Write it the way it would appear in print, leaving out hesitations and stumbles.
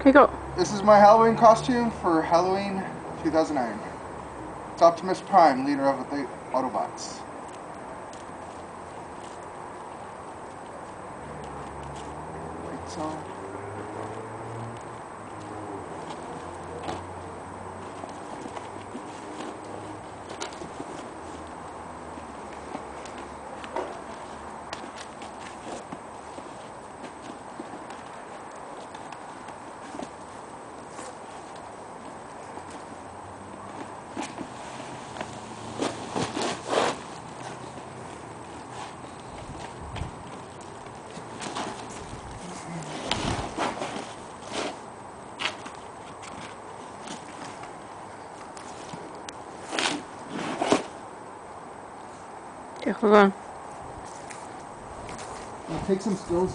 you go. This is my Halloween costume for Halloween 2009. It's Optimus Prime, leader of the Autobots. Lights on. Okay, hold on. I'll take some stills.